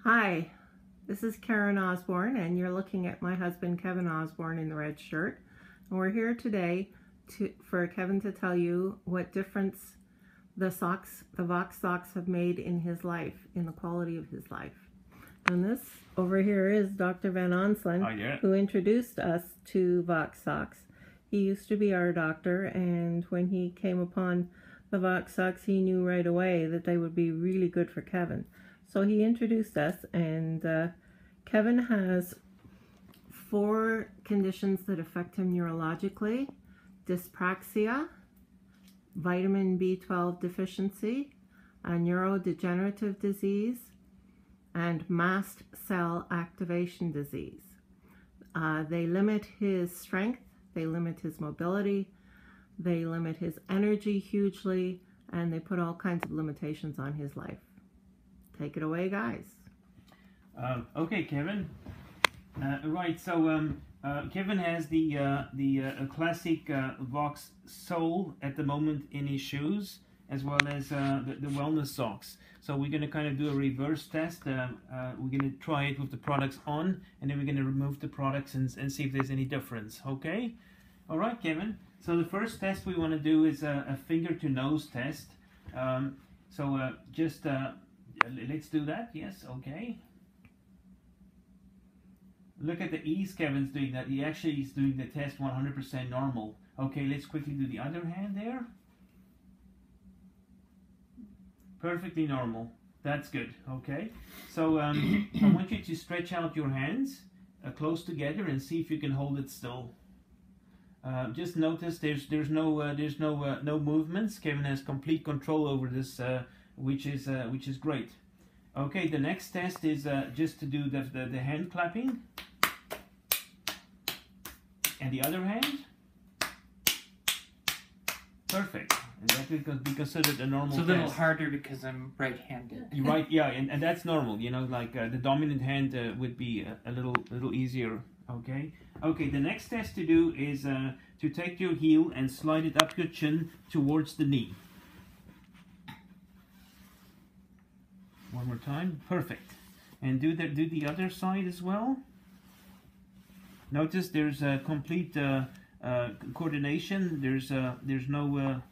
Hi, this is Karen Osborne, and you're looking at my husband Kevin Osborne in the red shirt. And we're here today for Kevin to tell you what difference the VOXX socks have made in his life, in the quality of his life. And this over here is Dr. Van Onselen, who introduced us to VOXX socks. He used to be our doctor, and when he came upon the VOXX socks, he knew right away that they would be really good for Kevin. So he introduced us, and Kevin has 4 conditions that affect him neurologically: dyspraxia, vitamin B12 deficiency, a neurodegenerative disease, and mast cell activation disease. They limit his strength, they limit his mobility, they limit his energy hugely, and they put all kinds of limitations on his life. Take it away, guys. Okay, Kevin. Right, so Kevin has the classic VOXX sole at the moment in his shoes, as well as the wellness socks. So we're going to kind of do a reverse test. We're going to try it with the products on, and then we're going to remove the products and see if there's any difference. Okay? All right, Kevin. So the first test we want to do is a finger-to-nose test. Let's do that. Yes, okay. Look at the ease Kevin's doing that. He actually is doing the test 100% normal. Okay, let's quickly do the other hand there. Perfectly normal. That's good. Okay. So I want you to stretch out your hands close together and see if you can hold it still. Just notice there's no movements. Kevin has complete control over this, which is great. Okay, the next test is just to do the hand clapping, and the other hand. Perfect. And that could be considered a normal test. It's a little harder because I'm right-handed. Right, yeah, and that's normal. You know, like the dominant hand would be a little easier. Okay. Okay. The next test to do is to take your heel and slide it up your chin towards the knee. One more time. Perfect. And do the other side as well. Notice there's a complete coordination. There's no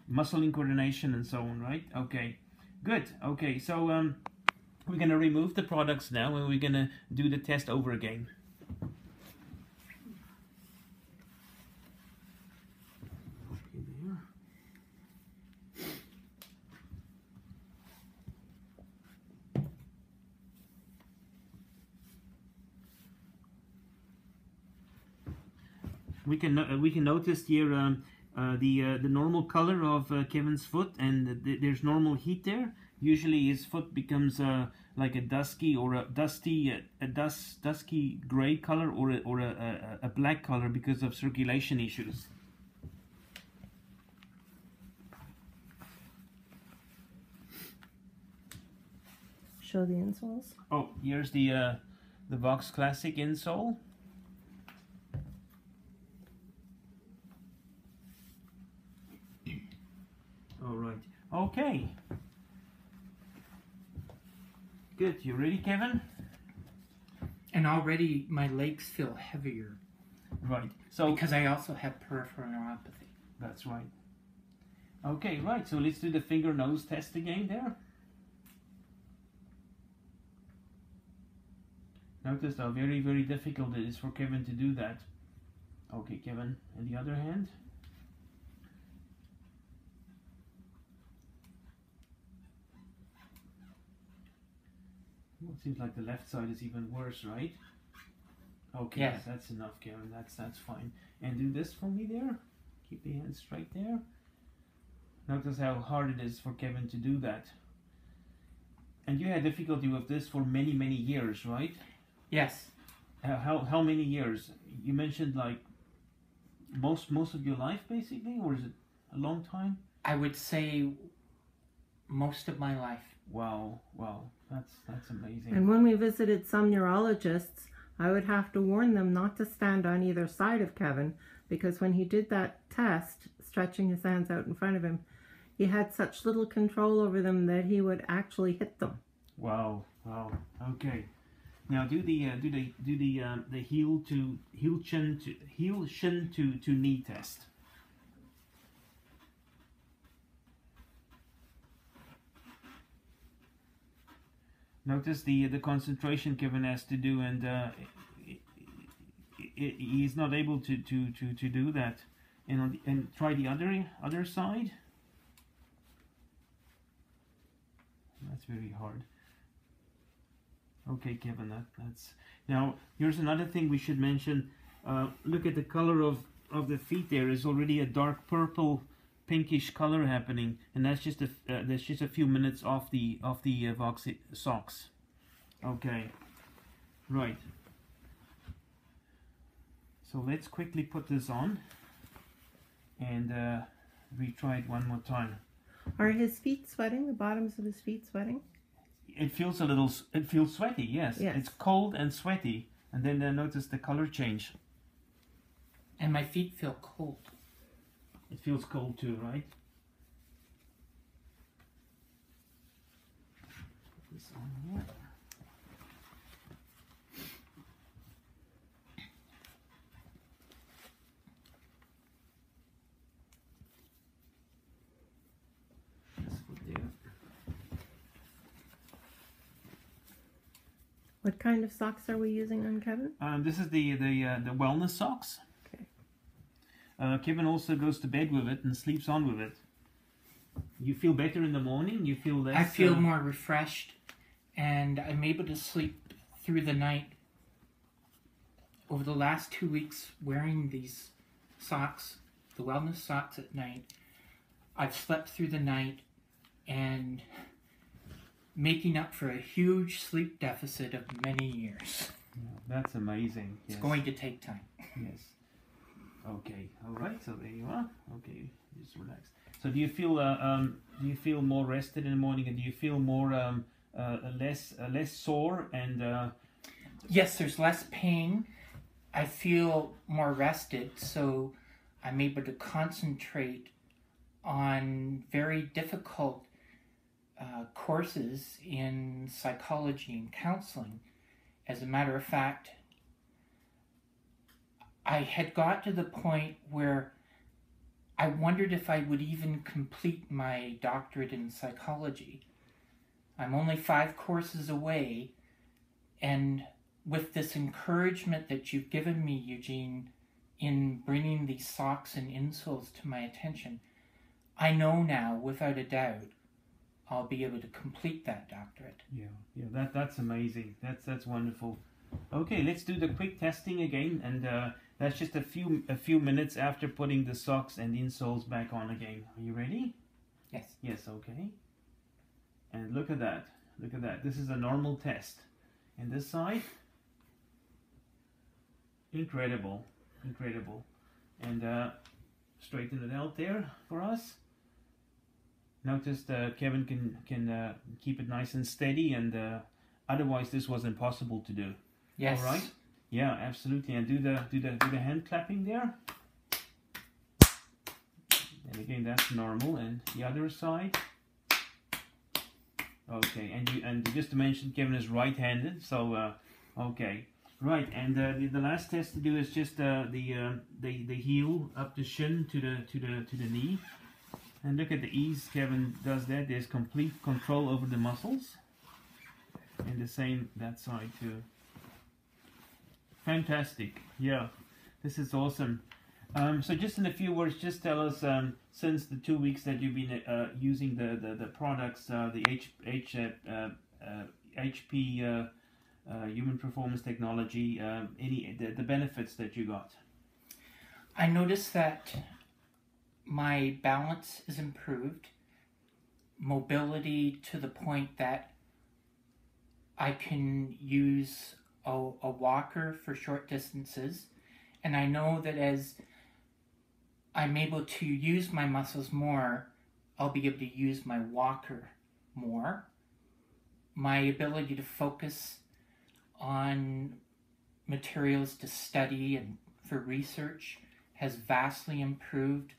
muscle coordination and so on, right? Okay, good. Okay, so we're going to remove the products now, and we're going to do the test over again. We can notice here the normal color of Kevin's foot, and there's normal heat there. Usually his foot becomes like a dusky or a dusty gray color or a black color because of circulation issues. Show the insoles. Oh, here's the VOXX Classic insole. All right. Okay. Good. You ready, Kevin? And already my legs feel heavier. Right. So because I also have peripheral neuropathy. That's right. Okay. Right. So let's do the finger nose test again there. Notice how very, very difficult it is for Kevin to do that. Okay, Kevin. And the other hand. Well, it seems like the left side is even worse, right? Okay, yes. That's enough, Kevin. That's fine. And do this for me there. Keep the hand straight there. Notice how hard it is for Kevin to do that. And you had difficulty with this for many, many years, right? Yes. How many years? You mentioned like most of your life, basically, or is it a long time? I would say most of my life. Wow, that's amazing. And when we visited some neurologists, I would have to warn them not to stand on either side of Kevin, because when he did that test, stretching his hands out in front of him, he had such little control over them that he would actually hit them. Wow, wow. Okay. Now do the heel shin to knee test. Notice the concentration Kevin has to do, and he's not able to do that. And try the other side. That's very hard. Okay, Kevin, that's now. Here's another thing we should mention. Look at the color of the feet. There is already a dark purple, pinkish color happening, and that's just a few minutes off the VOXX socks. Okay, right. So let's quickly put this on, and retry it one more time. Are his feet sweating? The bottoms of his feet sweating? It feels a little. It feels sweaty. Yes. Yes. It's cold and sweaty, and then notice the color change. And my feet feel cold. It feels cold too, right? Put this on here. What kind of socks are we using on Kevin? This is the wellness socks. Okay. Kevin also goes to bed with it and sleeps on with it. You feel better in the morning? You feel less... I feel more refreshed, and I'm able to sleep through the night. Over the last 2 weeks wearing these socks, the wellness socks at night, I've slept through the night and making up for a huge sleep deficit of many years. Yeah, that's amazing. It's Yes. going to take time. Yes. Okay. All right. So there you are. Okay. Just relax. So do you feel more rested in the morning, and do you feel more less sore and? Yes, there's less pain. I feel more rested, so I'm able to concentrate on very difficult courses in psychology and counseling. As a matter of fact, I had got to the point where I wondered if I would even complete my doctorate in psychology. I'm only 5 courses away, and with this encouragement that you've given me, Eugene, in bringing these socks and insoles to my attention, I know now, without a doubt, I'll be able to complete that doctorate. Yeah, that's amazing. That's wonderful. Okay, let's do the quick testing again, and that's just a few minutes after putting the socks and insoles back on again. Are you ready? Yes. Yes. Okay. And look at that. Look at that. This is a normal test. And this side, incredible, incredible. And straighten it out there for us. Notice Kevin can keep it nice and steady, and otherwise this was impossible to do. Yes. All right. Yeah, absolutely. And do the hand clapping there. And again, that's normal. And the other side. Okay. And just to mention, Kevin is right-handed, so okay. Right. And the last test to do is just the heel up the shin to the knee. And look at the ease Kevin does that. There's complete control over the muscles. And the same that side too. Fantastic. Yeah, this is awesome. So just in a few words, just tell us, since the 2 weeks that you've been using the products, the HP Human Performance Technology, the benefits that you got. I noticed that my balance is improved, mobility to the point that I can use a walker for short distances, and I know that as I'm able to use my muscles more, I'll be able to use my walker more. My ability to focus on materials to study and for research has vastly improved.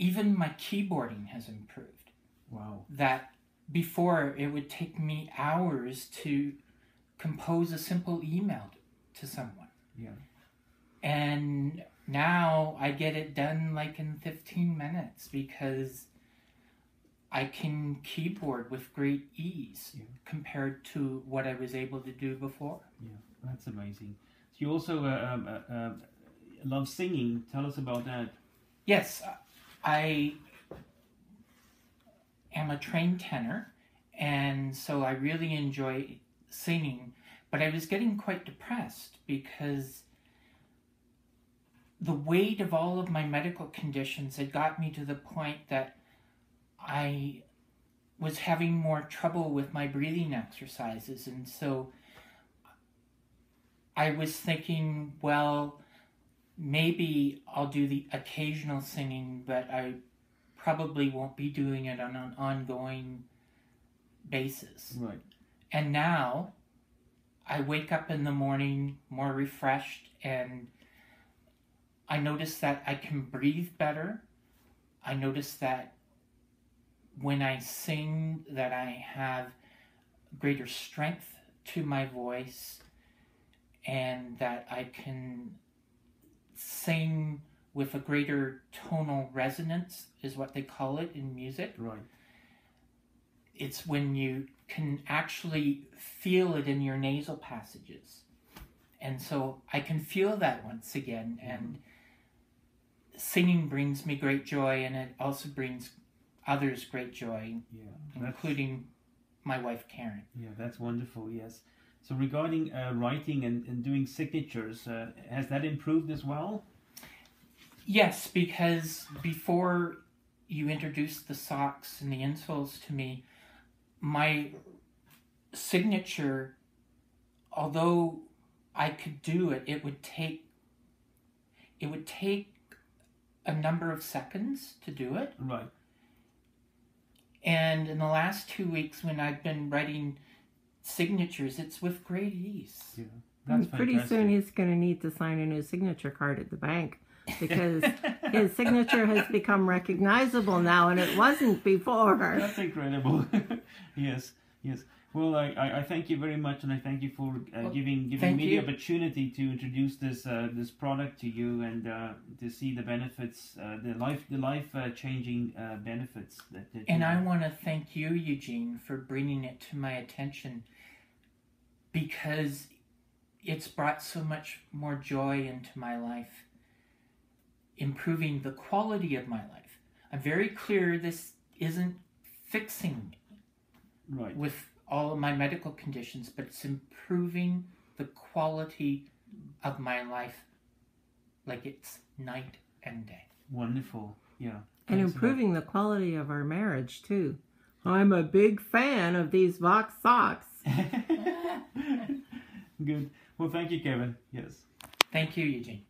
even my keyboarding has improved. Wow. That before it would take me hours to compose a simple email to someone. Yeah. And now I get it done like in 15 minutes because I can keyboard with great ease compared to what I was able to do before. Yeah, that's amazing. So you also love singing. Tell us about that. Yes, I am a trained tenor, and so I really enjoy singing, but I was getting quite depressed because the weight of all of my medical conditions had got me to the point that I was having more trouble with my breathing exercises, and so I was thinking, well, maybe I'll do the occasional singing, but I probably won't be doing it on an ongoing basis. Right. And now I wake up in the morning more refreshed, and I notice that I can breathe better. I notice that when I sing that I have greater strength to my voice, and that I can sing with a greater tonal resonance, is what they call it in music. Right. It's when you can actually feel it in your nasal passages. And so I can feel that once again, and singing brings me great joy, and it also brings others great joy, including my wife Karen. Yeah, that's wonderful, yes. So regarding writing and doing signatures, has that improved as well? Yes, because before you introduced the socks and the insoles to me, my signature, although I could do it, it would take a number of seconds to do it. Right. And in the last 2 weeks when I've been writing signatures, it's with great ease. Yeah, that's pretty fantastic. soon he's going to need to sign a new signature card at the bank, because his signature has become recognizable now, and it wasn't before. That's incredible. Yes, yes. Well, I thank you very much, and I thank you for giving me the opportunity to introduce this product to you, and to see the benefits, the life changing benefits that. And I want to thank you, Eugene, for bringing it to my attention, because it's brought so much more joy into my life, improving the quality of my life. I'm very clear this isn't fixing me with all of my medical conditions, but it's improving the quality of my life like it's night and day. Wonderful, yeah. And improving the quality of our marriage, too. I'm a big fan of these VOXX socks. Good. Well, thank you, Kevin. Yes. Thank you, Eugene.